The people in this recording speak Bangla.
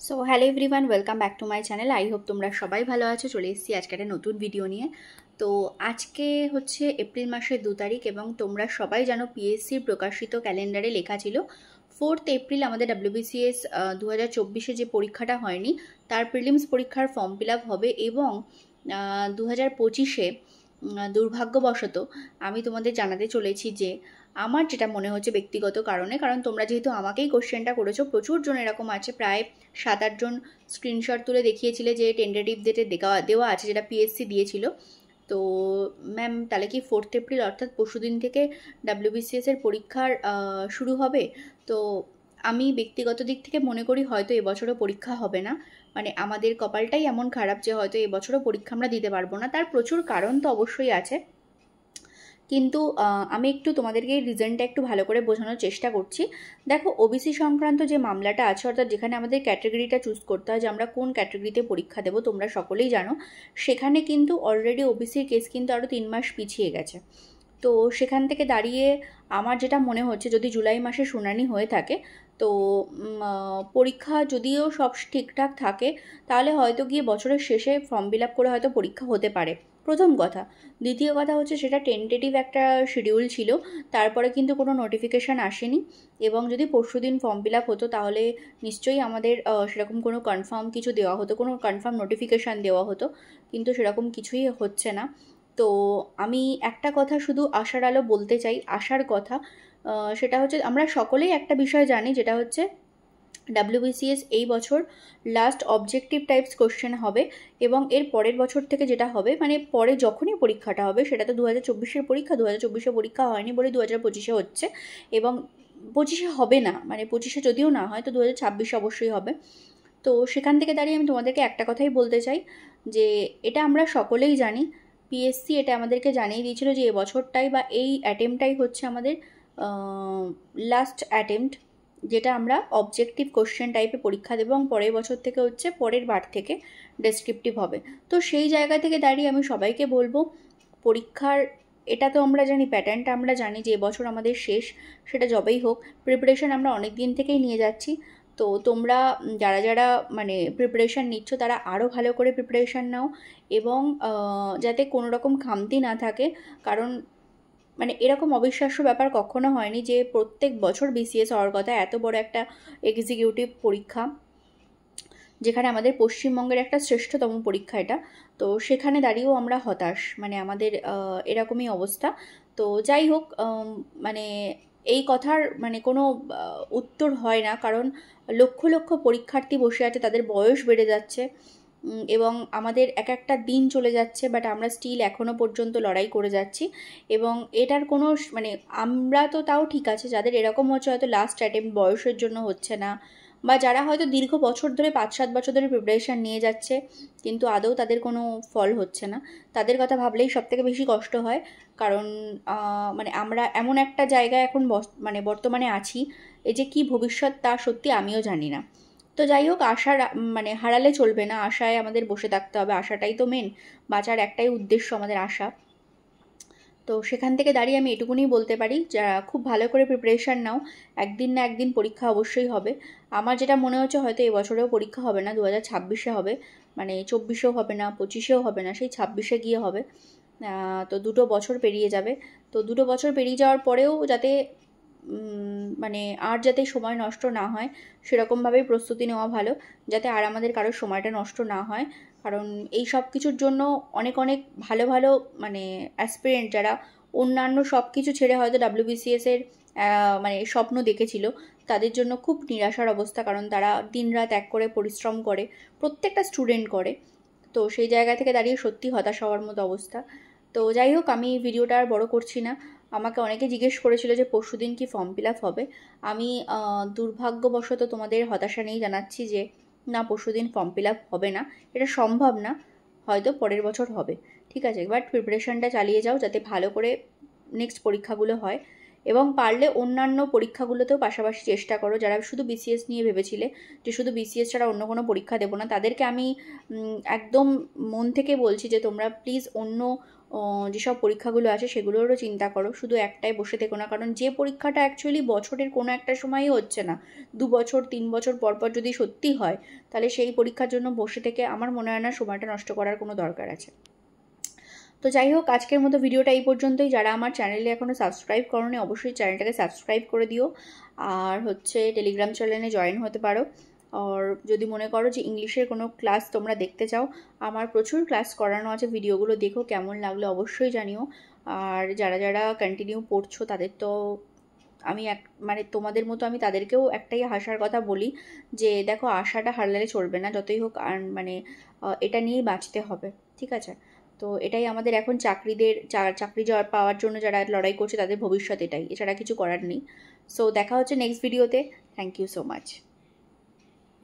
So hello everyone, welcome back to my channel. I hope তোমরা সবাই ভালো আছো। চলে এসেছি আজকে একটা নতুন ভিডিও নিয়ে। তো আজকে হচ্ছে এপ্রিল মাসের 2 তারিখ এবং তোমরা সবাই জানো পিএসসির প্রকাশিত ক্যালেন্ডারে লেখা ছিল 4th এপ্রিল আমাদের WBCS 2024-এ যে পরীক্ষাটা হয়নি তার প্রিলিমস পরীক্ষার ফর্ম ফিল আপ হবে এবং 2025-এ দুর্ভাগ্যবশত আমি তোমাদের জানাতে চলেছি যে আমার যেটা মনে হচ্ছে ব্যক্তিগত কারণে, কারণ তোমরা যেহেতু আমাকেই কোশ্চেনটা করেছো, প্রচুর জন এরকম আছে, প্রায় 7-8 জন স্ক্রিনশট তুলে দেখিয়েছিলে যে টেন্টেটিভ ডেটে দেওয়া আছে যেটা পিএসসি দিয়েছিল। তো ম্যাম তাহলে কি 4th এপ্রিল অর্থাৎ পরশুদিন থেকে WBCS এর পরীক্ষার শুরু হবে? তো আমি ব্যক্তিগত দিক থেকে মনে করি হয়তো এবছরও পরীক্ষা হবে না। মানে আমাদের কপালটাই এমন খারাপ যে হয়তো এবছরও পরীক্ষা আমরা দিতে পারবো না। তার প্রচুর কারণ তো অবশ্যই আছে, কিন্তু আমি একটু তোমাদেরকে এই রিজনটা একটু ভালো করে বোঝানোর চেষ্টা করছি। দেখো, ওবিসি সংক্রান্ত যে মামলাটা আছে, অর্থাৎ যেখানে আমাদের ক্যাটাগরিটা চুজ করতে হয় যে আমরা কোন ক্যাটাগরিতে পরীক্ষা দেবো, তোমরা সকলেই জানো সেখানে কিন্তু অলরেডি ওবিসির কেস কিন্তু আরও 3 মাস পিছিয়ে গেছে। তো সেখান থেকে দাঁড়িয়ে আমার যেটা মনে হচ্ছে, যদি জুলাই মাসে শুনানি হয়ে থাকে তো পরীক্ষা যদিও সব ঠিকঠাক থাকে তাহলে হয়তো গিয়ে বছরের শেষে ফর্ম ফিল আপ করে হয়তো পরীক্ষা হতে পারে, প্রথম কথা। দ্বিতীয় কথা হচ্ছে সেটা টেন্টেটিভ একটা শিডিউল ছিল, তারপরে কিন্তু কোনো নোটিফিকেশান আসেনি। এবং যদি পরশুদিন ফর্ম ফিল আপ হতো তাহলে নিশ্চয়ই আমাদের সেরকম কোনো কনফার্ম কিছু দেওয়া হতো, কোনো কনফার্ম নোটিফিকেশান দেওয়া হতো, কিন্তু সেরকম কিছুই হচ্ছে না। তো আমি একটা কথা শুধু আশার আলো বলতে চাই, আশার কথা, সেটা হচ্ছে আমরা সকলেই একটা বিষয় জানি, যেটা হচ্ছে WBCS এই বছর লাস্ট অবজেক্টিভ টাইপস কোশ্চেন হবে এবং এর পরের বছর থেকে যেটা হবে, মানে পরে যখনই পরীক্ষাটা হবে, সেটা তো 2024-এর পরীক্ষা, 2024-এ পরীক্ষা হয়নি বলে 2025-এ হচ্ছে এবং 25-এ হবে না, মানে 25-এ যদিও না হয় তো 2026-এ অবশ্যই হবে। তো সেখান থেকে দাঁড়িয়ে আমি তোমাদেরকে একটা কথাই বলতে চাই যে এটা আমরা সকলেই জানি, পিএসসি এটা আমাদেরকে জানিয়ে দিয়েছিল যে এবছরটাই বা এই অ্যাটেম্পটাই হচ্ছে আমাদের লাস্ট অ্যাটেম্পট, যেটা আমরা অবজেক্টিভ কোশ্চেন টাইপে পরীক্ষা দেবো এবং পরের বছর থেকে হচ্ছে পরের বার থেকে ডেসক্রিপটিভ হবে। তো সেই জায়গা থেকে দাঁড়িয়ে আমি সবাইকে বলবো, পরীক্ষার এটা তো আমরা জানি, প্যাটার্নটা আমরা জানি যে এবছর আমাদের শেষ, সেটা যবেই হোক প্রিপারেশন আমরা অনেক দিন থেকেই নিয়ে যাচ্ছি। তো তোমরা যারা যারা মানে প্রিপারেশান নিচ্ছ তারা আরও ভালো করে প্রিপারেশান নাও এবং যাতে কোনো রকম খামতি না থাকে, কারণ মানে এরকম অবিশ্বাস্য ব্যাপার কখনো হয়নি যে প্রত্যেক বছর বিসিএস হওয়ার কথা, এত বড় একটা এক্সিকিউটিভ পরীক্ষা, যেখানে আমাদের পশ্চিমবঙ্গের একটা শ্রেষ্ঠতম পরীক্ষা এটা। তো সেখানে দাঁড়িয়েও আমরা হতাশ, মানে আমাদের এরকমই অবস্থা। তো যাই হোক, মানে এই কথার মানে কোনো উত্তর হয় না, কারণ লক্ষ লক্ষ পরীক্ষার্থী বসে আছে, তাদের বয়স বেড়ে যাচ্ছে এবং আমাদের এক একটা দিন চলে যাচ্ছে, বাট আমরা স্টিল এখনও পর্যন্ত লড়াই করে যাচ্ছি। এবং এটার কোনো মানে আমরা তো তাও ঠিক আছে, যাদের এরকম হচ্ছে হয়তো লাস্ট অ্যাটেম্প বয়সের জন্য হচ্ছে না, বা যারা হয়তো দীর্ঘ বছর ধরে 5-7 বছর ধরে প্রিপারেশান নিয়ে যাচ্ছে কিন্তু আদৌ তাদের কোনো ফল হচ্ছে না, তাদের কথা ভাবলেই সবথেকে বেশি কষ্ট হয়। কারণ মানে আমরা এমন একটা জায়গায় এখন মানে বর্তমানে আছি, এই যে কী ভবিষ্যৎ তা সত্যি আমিও জানি না। তো যাই হোক, আশা মানে হারালে চলবে না, আশায় আমাদের বসে থাকতে হবে, আশাটাই তো মেন, বাঁচার একটাই উদ্দেশ্য আমাদের আশা। তো সেখান থেকে দাঁড়িয়ে আমি এটুকুনি বলতে পারি, যারা খুব ভালো করে প্রিপারেশান নাও, একদিন না একদিন পরীক্ষা অবশ্যই হবে। আমার যেটা মনে হচ্ছে হয়তো এবছরেও পরীক্ষা হবে না, 2026-এ হবে, মানে 24-এও হবে না, 25-এও হবে না, সেই 26-এ গিয়ে হবে। তো 2 বছর পেরিয়ে যাবে। তো 2 বছর পেরিয়ে যাওয়ার পরেও যাতে মানে আর যাতে সময় নষ্ট না হয় সেরকমভাবেই প্রস্তুতি নেওয়া ভালো, যাতে আর আমাদের কারোর সময়টা নষ্ট না হয়। কারণ এই সব কিছুর জন্য অনেক অনেক ভালো ভালো মানে অ্যাসপিরেন্ট যারা অন্যান্য সব কিছু ছেড়ে হয়তো WBCS-এর মানে স্বপ্ন দেখেছিল, তাদের জন্য খুব নিরাশার অবস্থা, কারণ তারা দিনরাত এক করে পরিশ্রম করে, প্রত্যেকটা স্টুডেন্ট করে। তো সেই জায়গা থেকে দাঁড়িয়ে সত্যি হতাশ হওয়ার মতো অবস্থা। তো যাই হোক, আমি ভিডিওটা আর বড় করছি না। আমাকে অনেকে জিজ্ঞেস করেছিল যে পরশুদিন কি ফর্ম ফিল আপ হবে। আমি দুর্ভাগ্যবশত তোমাদের হতাশা নিয়েই জানাচ্ছি যে না, পরশুদিন ফর্ম ফিল আপ হবে না, এটা সম্ভব না, হয়তো পরের বছর হবে। ঠিক আছে, বাট প্রিপারেশানটা চালিয়ে যাও যাতে ভালো করে নেক্সট পরীক্ষাগুলো হয় এবং পারলে অন্যান্য পরীক্ষাগুলোতেও পাশাপাশি চেষ্টা করো। যারা শুধু বিসিএস নিয়ে ভেবেছিলে যে শুধু বিসিএস ছাড়া অন্য কোনো পরীক্ষা দেবো না, তাদেরকে আমি একদম মন থেকে বলছি যে তোমরা প্লিজ অন্য যেসব পরীক্ষাগুলো আছে সেগুলোরও চিন্তা করো, শুধু একটাই বসে থেকো না। কারণ যে পরীক্ষাটা অ্যাকচুয়ালি বছরের কোনো একটা সময়ই হচ্ছে না, 2 বছর 3 বছর পর পর যদি সত্যি হয়, তাহলে সেই পরীক্ষার জন্য বসে থেকে আমার মনে হয় না সময়টা নষ্ট করার কোনো দরকার আছে। তো যাই হোক, আজকের মতো ভিডিওটা এই পর্যন্তই। যারা আমার চ্যানেলে এখনও সাবস্ক্রাইব করোনি অবশ্যই চ্যানেলটাকে সাবস্ক্রাইব করে দিও, আর টেলিগ্রাম চ্যানেলে জয়েন হতে পারো। আর যদি মনে করো যে ইংলিশের কোনো ক্লাস তোমরা দেখতে চাও, আমার প্রচুর ক্লাস করানো আছে, ভিডিওগুলো দেখো, কেমন লাগলো অবশ্যই জানিও। আর যারা যারা কন্টিনিউ পড়ছো তাদের তো আমি তোমাদের মতো আমি তাদেরকেও একটাই আশার কথা বলি যে দেখো, আশাটা হারালে চলবে না, যতই হোক। আর এটা নিয়েই বাঁচতে হবে, ঠিক আছে? তো এটাই আমাদের এখন চাকরি পাওয়ার জন্য যারা লড়াই করছে তাদের ভবিষ্যৎ এটাই, এছাড়া কিছু করার নেই। সো দেখা হচ্ছে নেক্সট ভিডিওতে। Thank you so much.